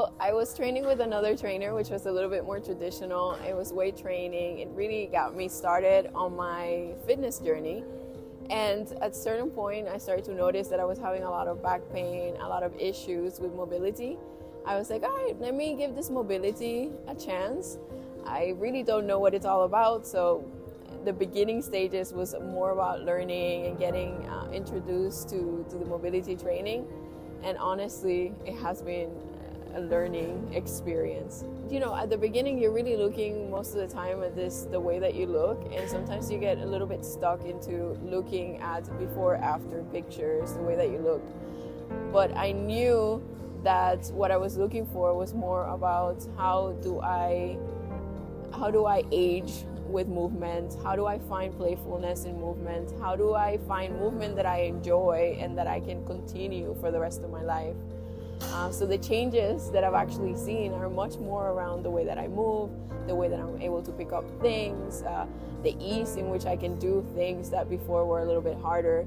So I was training with another trainer, which was a little bit more traditional. It was weight training. It really got me started on my fitness journey. And at a certain point, I started to notice that I was having a lot of back pain, a lot of issues with mobility. I was like, all right, let me give this mobility a chance. I really don't know what it's all about. So the beginning stages was more about learning and getting introduced to the mobility training. And honestly, it has been a learning experience. You know, at the beginning, you're really looking most of the time at the way that you look, and sometimes you get a little bit stuck into looking at before after pictures, the way that you looked. But I knew that what I was looking for was more about how do I age with movement? How do I find playfulness in movement? How do I find movement that I enjoy and that I can continue for the rest of my life? So the changes that I've actually seen are much more around the way that I move, the way that I'm able to pick up things, the ease in which I can do things that before were a little bit harder,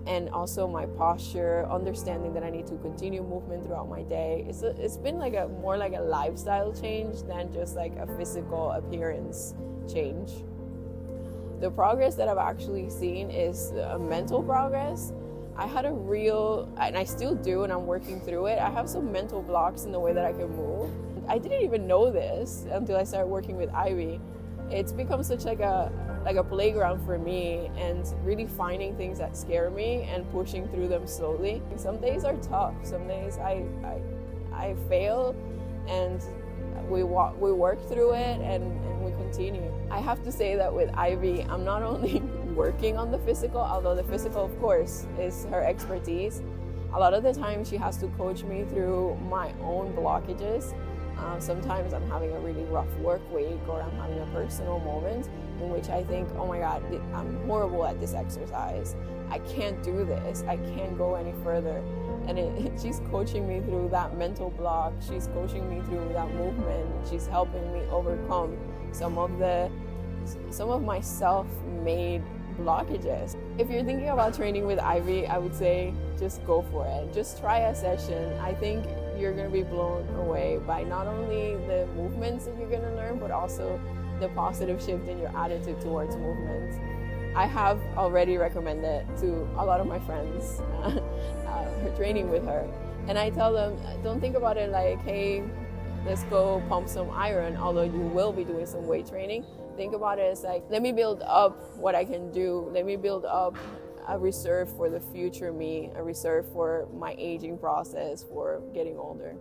and also my posture, understanding that I need to continue movement throughout my day. It's been like more like a lifestyle change than just like a physical appearance change. The progress that I've actually seen is a mental progress. I had a real, and I still do, and I'm working through it. I have some mental blocks in the way that I can move. I didn't even know this until I started working with Ivy. It's become such like a playground for me, and really finding things that scare me and pushing through them slowly. Some days are tough. Some days I fail, and we work through it, and we continue. I have to say that with Ivy, I'm not only working on the physical, although the physical, of course, is her expertise. A lot of the time, she has to coach me through my own blockages. Sometimes I'm having a really rough work week, or I'm having a personal moment in which I think, oh my God, I'm horrible at this exercise. I can't do this. I can't go any further. And she's coaching me through that mental block. She's coaching me through that movement. She's helping me overcome some of my self-made blockages. If you're thinking about training with Ivy, I would say just go for it. Just try a session. I think you're going to be blown away by not only the movements that you're going to learn, but also the positive shift in your attitude towards movement. I have already recommended to a lot of my friends training with her, and I tell them, don't think about it like, hey, let's go pump some iron, although you will be doing some weight training. Think about it as like, let me build up what I can do. Let me build up a reserve for the future me, a reserve for my aging process, for getting older.